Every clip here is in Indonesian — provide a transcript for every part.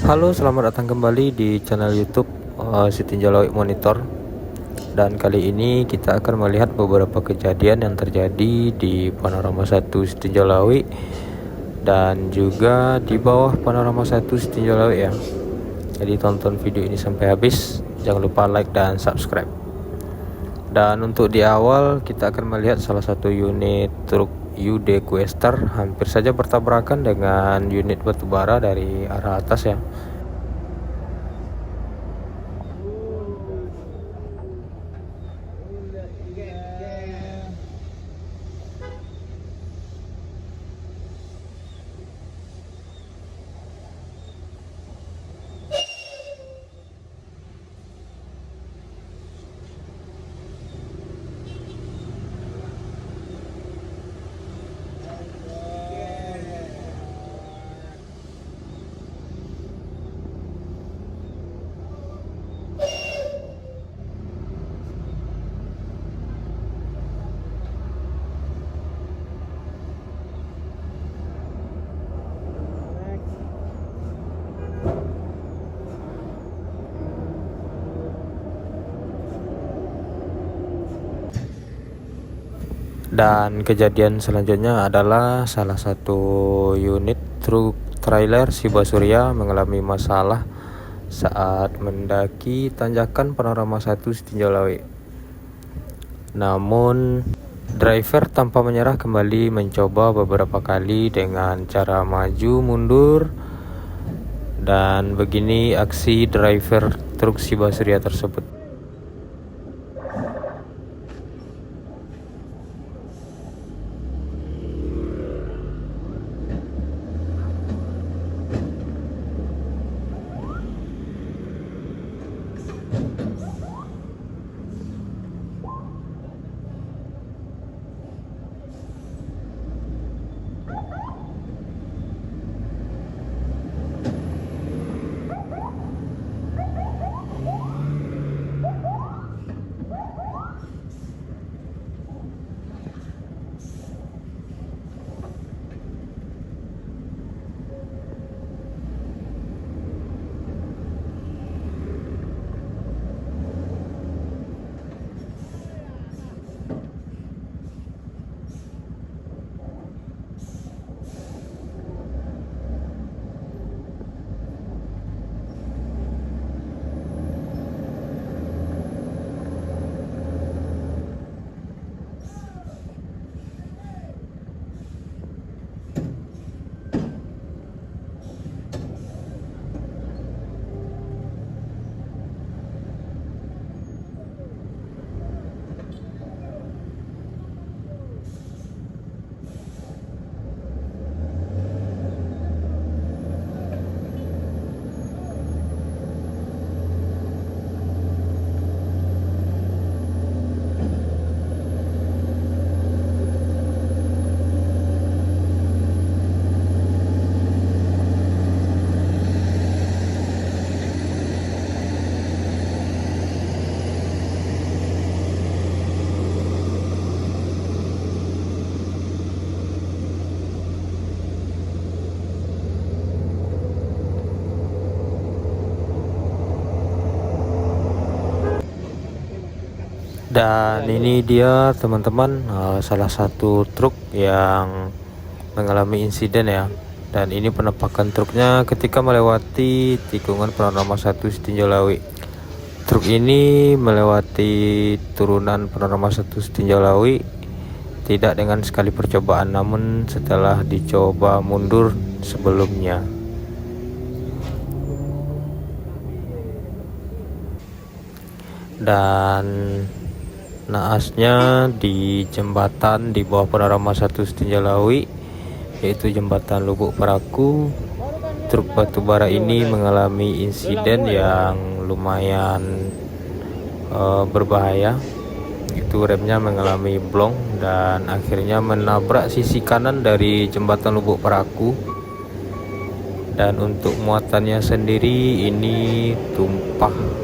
Halo, selamat datang kembali di channel YouTube Sitinjau Lawi Monitor. Dan kali ini kita akan melihat beberapa kejadian yang terjadi di Panorama 1 Sitinjau Lawi dan juga di bawah Panorama 1 Sitinjau Lawi ya. Jadi tonton video ini sampai habis, jangan lupa like dan subscribe. Dan untuk di awal kita akan melihat salah satu unit truk UD Quester hampir saja bertabrakan dengan unit batubara dari arah atas ya. Dan kejadian selanjutnya adalah salah satu unit truk trailer Shiba Surya mengalami masalah saat mendaki tanjakan Panorama 1 Sitinjau Lawi. Namun driver tanpa menyerah kembali mencoba beberapa kali dengan cara maju mundur, dan begini aksi driver truk Shiba Surya tersebut. Dan ini dia teman-teman, salah satu truk yang mengalami insiden ya. Dan ini penampakan truknya ketika melewati tikungan Panorama 1 Sitinjau Lawi. Truk ini melewati turunan Panorama 1 Sitinjau Lawi tidak dengan sekali percobaan, namun setelah dicoba mundur sebelumnya. Dan naasnya di jembatan di bawah Panorama 1 Sitinjau Lawi, yaitu jembatan Lubuk Paraku, truk batubara ini mengalami insiden yang lumayan berbahaya. Itu remnya mengalami blong dan akhirnya menabrak sisi kanan dari jembatan Lubuk Paraku. Dan untuk muatannya sendiri ini tumpah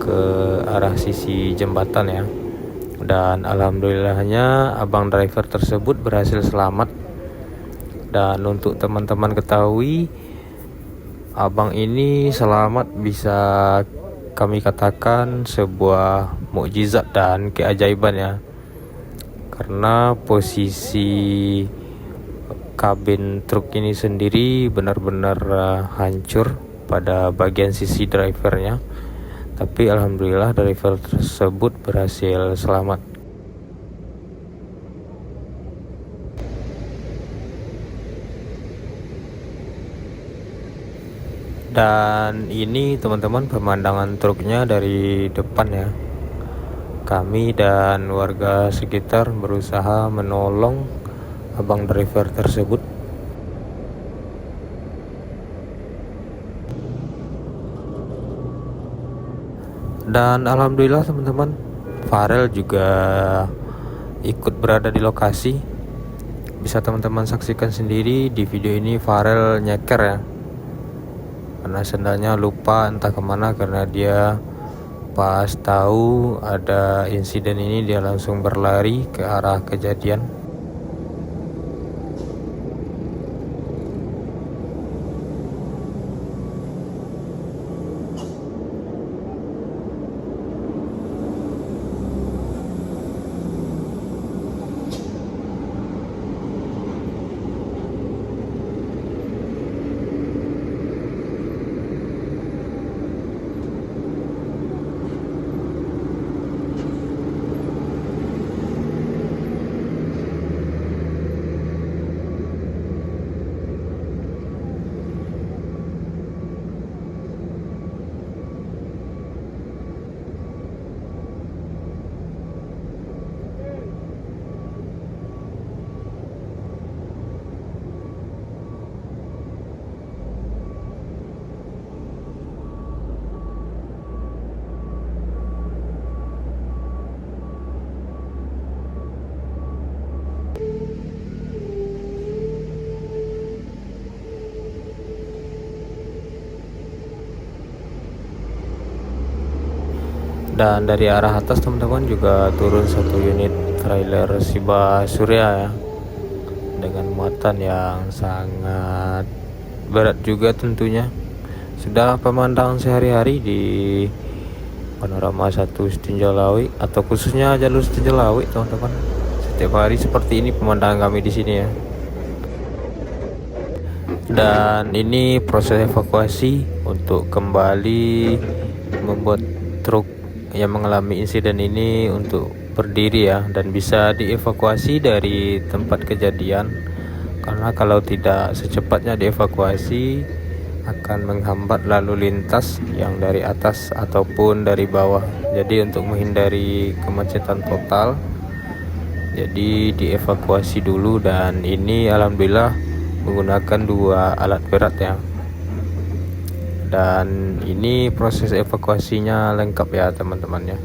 ke arah sisi jembatan ya. Dan alhamdulillahnya abang driver tersebut berhasil selamat. Dan untuk teman-teman ketahui, Abang ini selamat bisa kami katakan sebuah mukjizat dan keajaiban ya, karena posisi kabin truk ini sendiri benar-benar hancur pada bagian sisi drivernya, tapi alhamdulillah driver tersebut berhasil selamat. Dan ini teman-teman pemandangan truknya dari depan ya. Kami dan warga sekitar berusaha menolong abang driver tersebut. Dan alhamdulillah teman-teman, Farel juga ikut berada di lokasi. Bisa teman-teman saksikan sendiri di video ini, Farel nyeker ya, karena sendalnya lupa entah kemana, karena dia pas tahu ada insiden ini dia langsung berlari ke arah kejadian. Dan dari arah atas teman-teman juga turun satu unit trailer Shiba Surya ya, dengan muatan yang sangat berat juga tentunya. Sudah pemandangan sehari-hari di Panorama 1 Setinjau atau khususnya jalur Setinjau teman-teman. Setiap hari seperti ini pemandangan kami di sini ya. Dan ini proses evakuasi untuk kembali membuat truk yang mengalami insiden ini untuk berdiri ya, dan bisa dievakuasi dari tempat kejadian, karena kalau tidak secepatnya dievakuasi akan menghambat lalu lintas yang dari atas ataupun dari bawah. Jadi untuk menghindari kemacetan total, jadi dievakuasi dulu. Dan ini alhamdulillah menggunakan 2 alat berat ya. Dan ini proses evakuasinya lengkap ya teman-teman ya.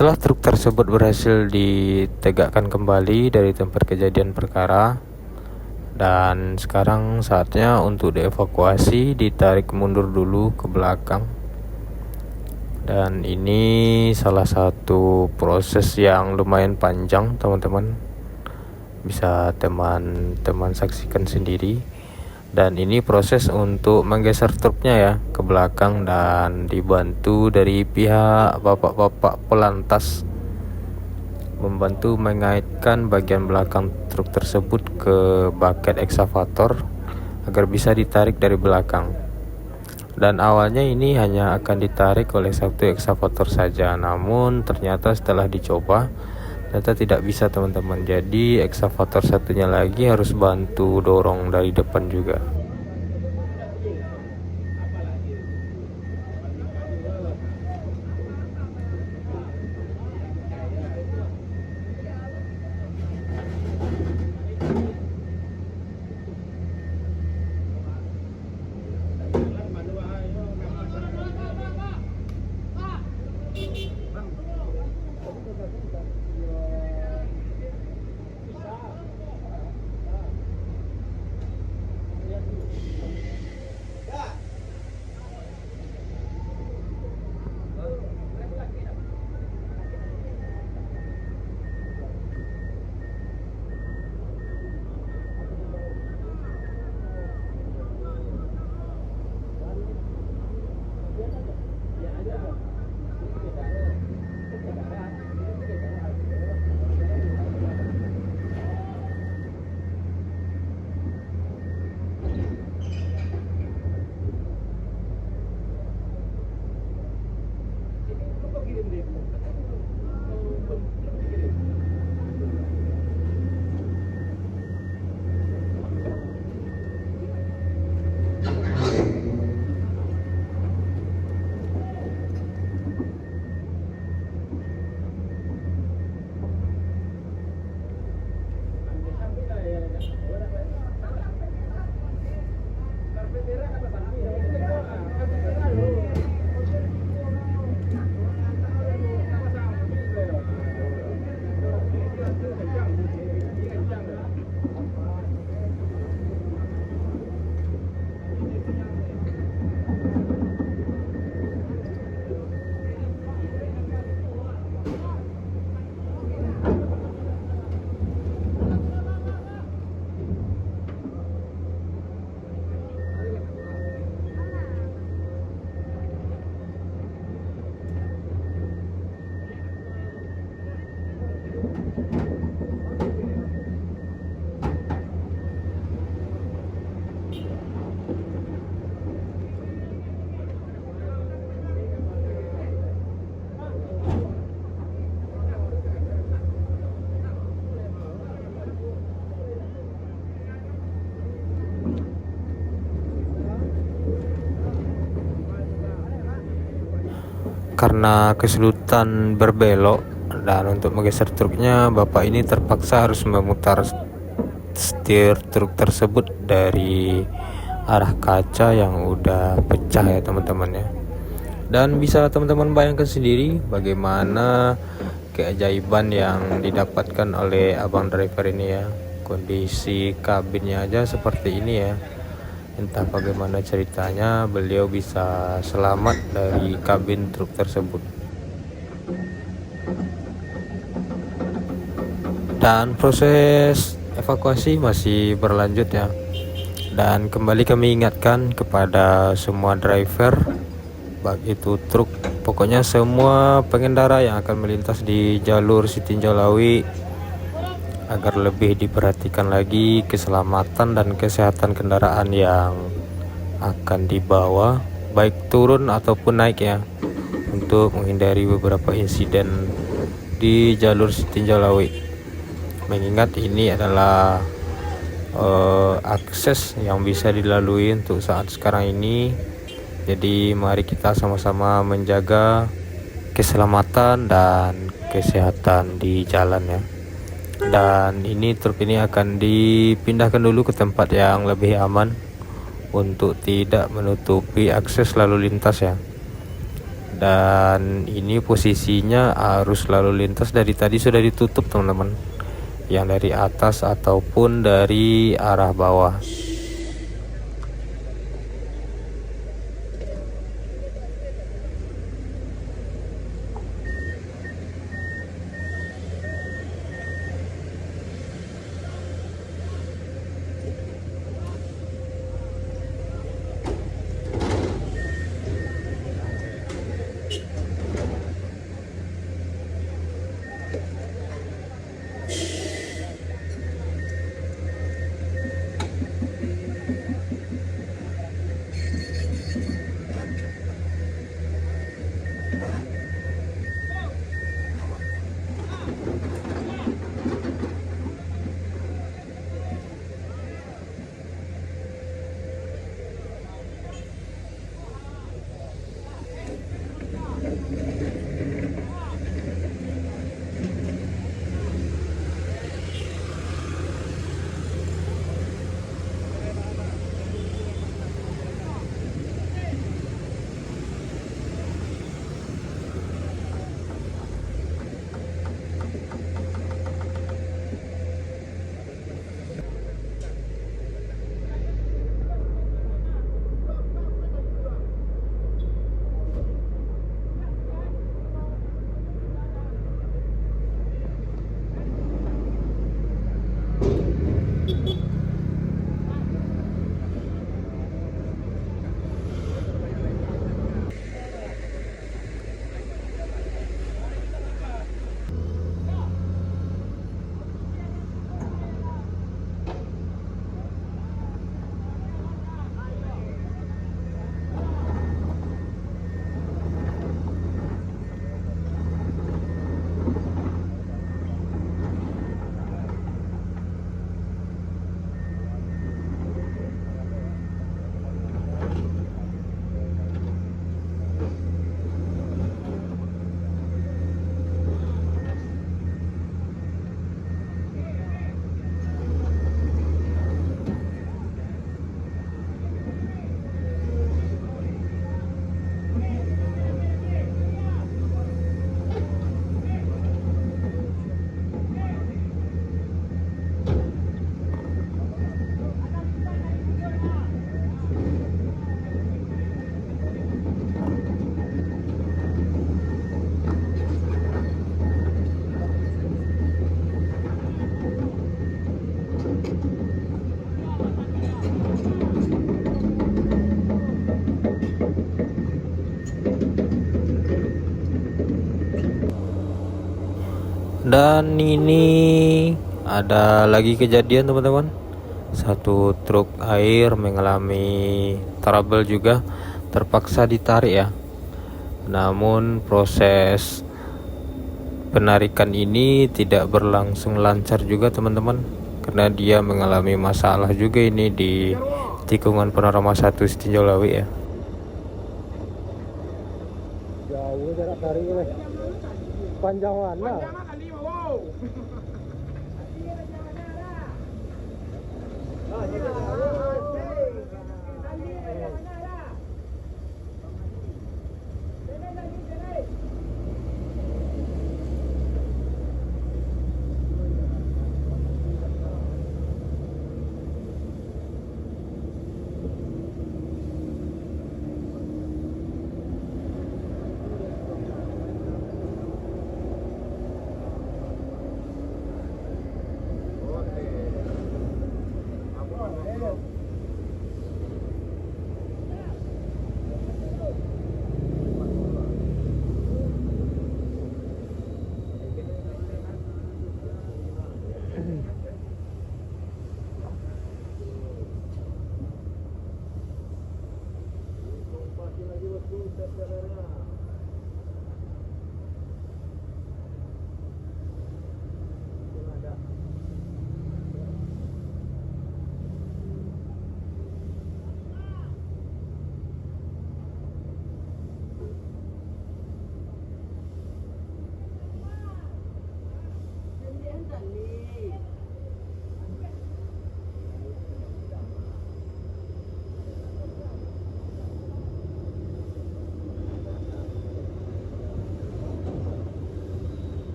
Setelah truk tersebut berhasil ditegakkan kembali dari tempat kejadian perkara, dan sekarang saatnya untuk dievakuasi, ditarik mundur dulu ke belakang. Dan ini salah satu proses yang lumayan panjang, teman-teman. Bisa teman-teman saksikan sendiri. Dan ini proses untuk menggeser truknya ya ke belakang, dan dibantu dari pihak bapak-bapak pelantas membantu mengaitkan bagian belakang truk tersebut ke baket eksavator agar bisa ditarik dari belakang. Dan awalnya ini hanya akan ditarik oleh satu eksavator saja, namun ternyata setelah dicoba ternyata tidak bisa, teman-teman. Jadi eksavator satunya lagi harus bantu dorong dari depan juga. Karena kesulitan berbelok dan untuk menggeser truknya, bapak ini terpaksa harus memutar setir truk tersebut dari arah kaca yang udah pecah ya, teman-teman ya. Dan bisa teman-teman bayangkan sendiri bagaimana keajaiban yang didapatkan oleh abang driver ini ya. Kondisi kabinnya aja seperti ini ya. Entah bagaimana ceritanya beliau bisa selamat dari kabin truk tersebut. Dan proses evakuasi masih berlanjut ya. Dan kembali kami ingatkan kepada semua driver, baik itu truk, pokoknya semua pengendara yang akan melintas di jalur Sitinjau Lawi, agar lebih diperhatikan lagi keselamatan dan kesehatan kendaraan yang akan dibawa, baik turun ataupun naik ya, untuk menghindari beberapa insiden di jalur Sitinjau Lawi. Mengingat ini adalah akses yang bisa dilalui untuk saat sekarang ini, jadi mari kita sama-sama menjaga keselamatan dan kesehatan di jalan ya. Dan ini truk ini akan dipindahkan dulu ke tempat yang lebih aman untuk tidak menutupi akses lalu lintas ya. Dan ini posisinya arus lalu lintas dari tadi sudah ditutup teman-teman, yang dari atas ataupun dari arah bawah. Dan ini ada lagi kejadian teman-teman, satu truk air mengalami trouble juga, terpaksa ditarik ya. Namun proses penarikan ini tidak berlangsung lancar juga teman-teman, karena dia mengalami masalah juga ini di tikungan Panorama 1 Setinjau Lawi ya. Jauh jarak tarik oleh panjang mana?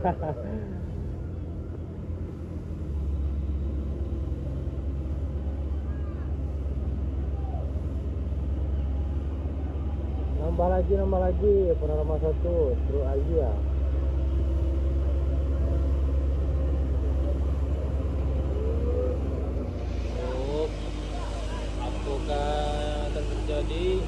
Nambah lagi Panorama 1 True Asia. Apakah akan terjadi?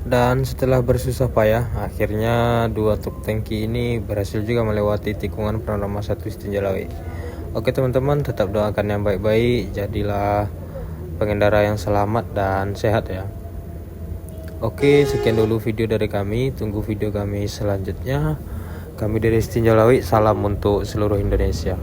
Dan setelah bersusah payah, akhirnya dua truk tangki ini berhasil juga melewati tikungan Panorama 1 Tinjalawi. Oke teman-teman, tetap doakan yang baik-baik, jadilah pengendara yang selamat dan sehat ya. Oke, sekian dulu video dari kami, tunggu video kami selanjutnya. Kami dari Tinjalawi, salam untuk seluruh Indonesia.